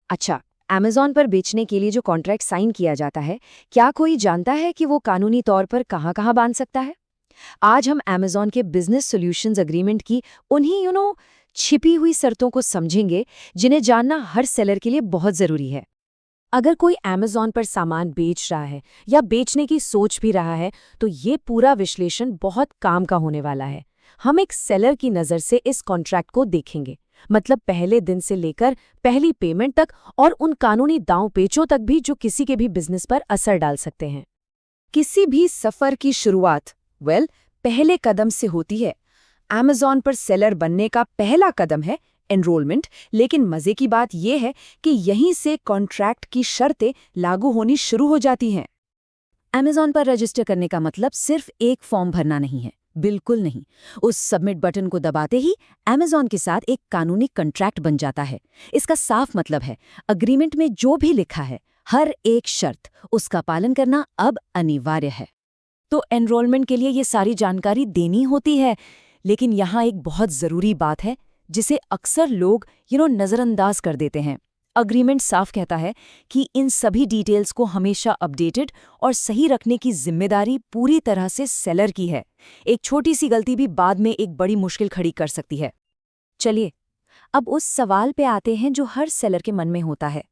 अच्छा, अमेज़न पर बेचने के लिए जो कॉन्ट्रैक्ट साइन किया जाता है, क्या कोई जानता है कि वो कानूनी तौर पर कहाँ-कहाँ बांध सकता है? आज हम अमेज़न के बिज़नेस सॉल्यूशंस एग्रीमेंट की उन्हीं छिपी हुई शर्तों को समझेंगे, जिन्हें जानना हर सेलर के लिए बहुत ज़रूरी है। अगर कोई अमेज़न पर सामान बेच रहा है या बेचने की सोच भी रहा है, तो ये पूरा विश्लेषण बहुत काम का होने वाला है। हम एक सेलर की नज़र से इस कॉन्ट्रैक्ट को देखेंगे, मतलब पहले दिन से लेकर पहली पेमेंट तक, और उन कानूनी दांव-पेचों तक भी जो किसी के भी बिजनेस पर असर डाल सकते हैं। किसी भी सफ़र की शुरुआत पहले कदम से होती है। अमेज़न पर सेलर बनने का पहला कदम है एनरोलमेंट, लेकिन मज़े की बात यह है कि यहीं से कॉन्ट्रैक्ट की शर्तें लागू होनी शुरू हो जाती हैं। अमेज़न पर रजिस्टर करने का मतलब सिर्फ एक फॉर्म भरना नहीं है, बिल्कुल नहीं। उस सबमिट बटन को दबाते ही अमेज़न के साथ एक कानूनी कॉन्ट्रैक्ट बन जाता है। इसका साफ मतलब है, अग्रीमेंट में जो भी लिखा है, हर एक शर्त, उसका पालन करना अब अनिवार्य है। तो एनरोलमेंट के लिए ये सारी जानकारी देनी होती है, लेकिन यहाँ एक बहुत ज़रूरी बात है जिसे अक्सर लोग नज़रअंदाज कर देते हैं। अग्रीमेंट साफ कहता है कि इन सभी डिटेल्स को हमेशा अपडेटेड और सही रखने की जिम्मेदारी पूरी तरह से सेलर की है। एक छोटी सी गलती भी बाद में एक बड़ी मुश्किल खड़ी कर सकती है। चलिए, अब उस सवाल पे आते हैं जो हर सेलर के मन में होता है।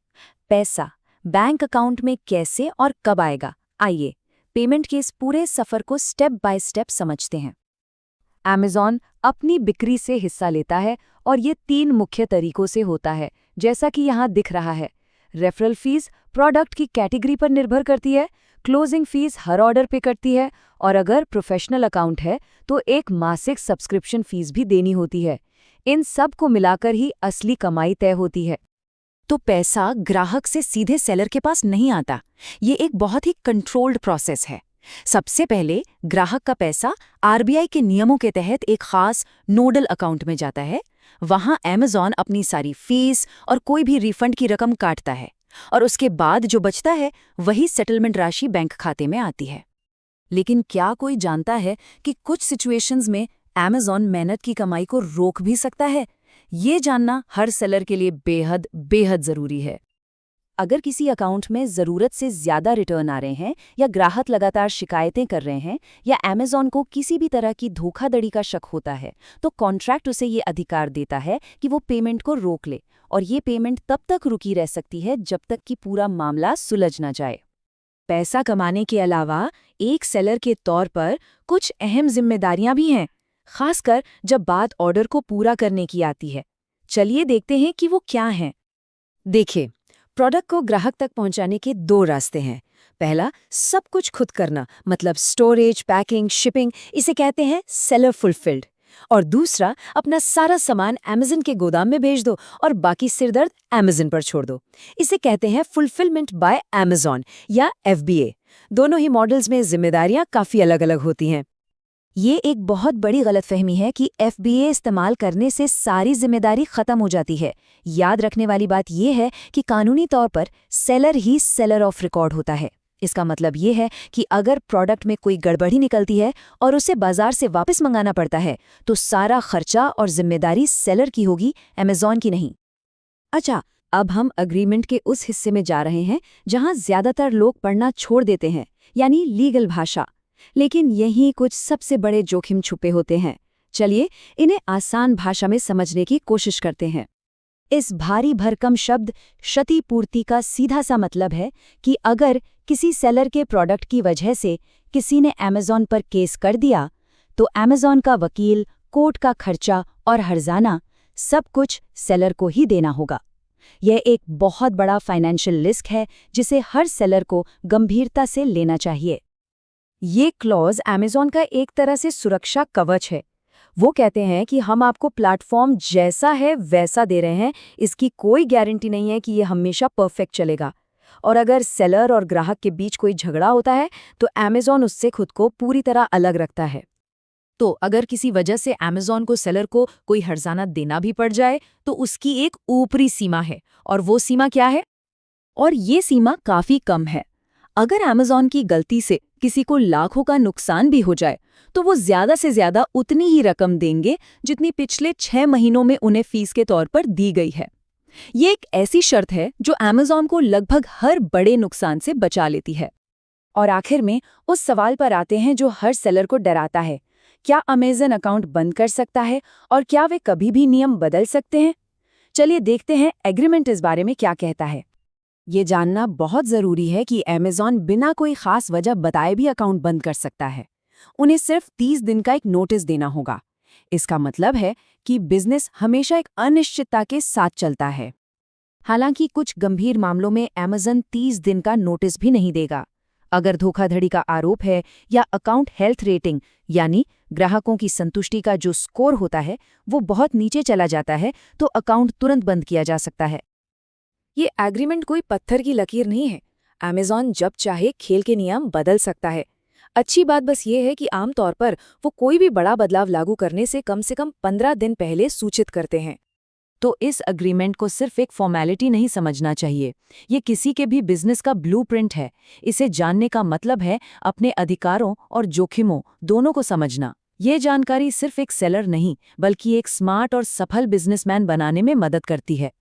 पैसा बैंक अकाउंट में कैसे और कब आएगा? आइए, पेमेंट के इस पूरे सफ़र को स्टेप बाय स्टेप समझते हैं। अमेज़न अपनी बिक्री से हिस्सा लेता है और ये 3 मुख्य तरीकों से होता है, जैसा कि यहाँ दिख रहा है। रेफरल फीस प्रोडक्ट की कैटेगरी पर निर्भर करती है, क्लोजिंग फीस हर ऑर्डर पे करती है, और अगर प्रोफेशनल अकाउंट है तो एक मासिक सब्सक्रिप्शन फीस भी देनी होती है। इन सब को मिलाकर ही असली कमाई तय होती है। तो पैसा ग्राहक से सीधे सेलर के पास नहीं आता। ये एक बहुत ही कंट्रोल्ड प्रोसेस है। सबसे पहले ग्राहक का पैसा आरबीआई के नियमों के तहत एक खास नोडल अकाउंट में जाता है। वहां अमेज़न अपनी सारी फीस और कोई भी रिफंड की रकम काटता है, और उसके बाद जो बचता है वही सेटलमेंट राशि बैंक खाते में आती है। लेकिन क्या कोई जानता है कि कुछ सिचुएशंस में अमेज़न मेहनत की कमाई को रोक भी सकता है? ये जानना हर सेलर के लिए बेहद बेहद ज़रूरी है। अगर किसी अकाउंट में ज़रूरत से ज़्यादा रिटर्न आ रहे हैं, या ग्राहक लगातार शिकायतें कर रहे हैं, या अमेज़न को किसी भी तरह की धोखाधड़ी का शक होता है, तो कॉन्ट्रैक्ट उसे ये अधिकार देता है कि वो पेमेंट को रोक ले, और ये पेमेंट तब तक रुकी रह सकती है जब तक कि पूरा मामला सुलझ ना जाए। पैसा कमाने के अलावा एक सेलर के तौर पर कुछ अहम जिम्मेदारियां भी हैं, खासकर जब बात ऑर्डर को पूरा करने की आती है। चलिए देखते हैं कि वो क्या हैं। देखिए, प्रोडक्ट को ग्राहक तक पहुंचाने के 2 रास्ते हैं। पहला, सब कुछ खुद करना, मतलब स्टोरेज, पैकिंग, शिपिंग, इसे कहते हैं सेलर फुलफिल्ड। और दूसरा, अपना सारा सामान अमेज़न के गोदाम में भेज दो और बाकी सिरदर्द अमेज़न पर छोड़ दो। इसे कहते हैं फुलफिलमेंट बाय अमेज़न या एफबीए। दोनों ही मॉडल्स में जिम्मेदारियां काफ़ी अलग-अलग होती हैं। ये एक बहुत बड़ी गलतफहमी है कि एफबीए इस्तेमाल करने से सारी जिम्मेदारी खत्म हो जाती है। याद रखने वाली बात यह है कि कानूनी तौर पर seller he seller of record होता है। इसका मतलब ये है कि अगर प्रोडक्ट में कोई गड़बड़ी निकलती है और उसे बाजार से वापस मंगाना पड़ता है, तो सारा खर्चा और जिम्मेदारी सेलर की होगी, अमेज़न की नहीं। अच्छा, अब हम अग्रीमेंट के उस हिस्से में जा रहे हैं जहां ज्यादातर लोग पढ़ना छोड़ देते हैं, यानी लीगल भाषा। लेकिन यहीं कुछ सबसे बड़े जोखिम छुपे होते हैं। चलिए, इन्हें आसान भाषा में समझने की कोशिश करते हैं। इस भारी भरकम शब्द क्षतिपूर्ति का सीधा सा मतलब है कि अगर किसी सेलर के प्रोडक्ट की वजह से किसी ने अमेज़न पर केस कर दिया, तो अमेज़न का वकील, कोर्ट का खर्चा और हर्जाना सब कुछ सेलर को ही देना होगा। यह एक बहुत बड़ा फाइनेंशियल रिस्क है जिसे हर सेलर को गंभीरता से लेना चाहिए। ये क्लॉज अमेज़न का एक तरह से सुरक्षा कवच है। वो कहते हैं कि हम आपको प्लेटफॉर्म जैसा है वैसा दे रहे हैं, इसकी कोई गारंटी नहीं है कि ये हमेशा परफेक्ट चलेगा। और अगर सेलर और ग्राहक के बीच कोई झगड़ा होता है, तो अमेज़न उससे खुद को पूरी तरह अलग रखता है। तो अगर किसी वजह से अमेज़न को सेलर को कोई हर्जाना देना भी पड़ जाए, तो उसकी एक ऊपरी सीमा है, और वो सीमा क्या है? और ये सीमा काफ़ी कम है। अगर अमेज़न की गलती से किसी को लाखों का नुकसान भी हो जाए, तो वो ज़्यादा से ज़्यादा उतनी ही रकम देंगे जितनी पिछले 6 महीनों में उन्हें फीस के तौर पर दी गई है। ये एक ऐसी शर्त है जो अमेज़न को लगभग हर बड़े नुकसान से बचा लेती है। और आखिर में उस सवाल पर आते हैं जो हर सेलर को डराता है, क्या अमेज़न अकाउंट बंद कर सकता है और क्या वे कभी भी नियम बदल सकते हैं? चलिए देखते हैं एग्रीमेंट इस बारे में क्या कहता है। ये जानना बहुत ज़रूरी है कि अमेज़न बिना कोई खास वजह बताए भी अकाउंट बंद कर सकता है। उन्हें सिर्फ 30 दिन का एक नोटिस देना होगा। इसका मतलब है कि बिजनेस हमेशा एक अनिश्चितता के साथ चलता है। हालांकि कुछ गंभीर मामलों में अमेज़न 30 दिन का नोटिस भी नहीं देगा। अगर धोखाधड़ी का आरोप है या अकाउंट हेल्थ रेटिंग यानी ग्राहकों की संतुष्टि का जो स्कोर होता है वो बहुत नीचे चला जाता है, तो अकाउंट तुरंत बंद किया जा सकता है। ये एग्रीमेंट कोई पत्थर की लकीर नहीं है। अमेज़न जब चाहे खेल के नियम बदल सकता है। अच्छी बात बस ये है कि आमतौर पर वो कोई भी बड़ा बदलाव लागू करने से कम 15 दिन पहले सूचित करते हैं। तो इस अग्रीमेंट को सिर्फ एक फॉर्मेलिटी नहीं समझना चाहिए। ये किसी के भी बिजनेस का ब्लूप्रिंट है। इसे जानने का मतलब है अपने अधिकारों और जोखिमों दोनों को समझना। ये जानकारी सिर्फ एक सेलर नहीं, बल्कि एक स्मार्ट और सफल बिजनेसमैन बनाने में मदद करती है।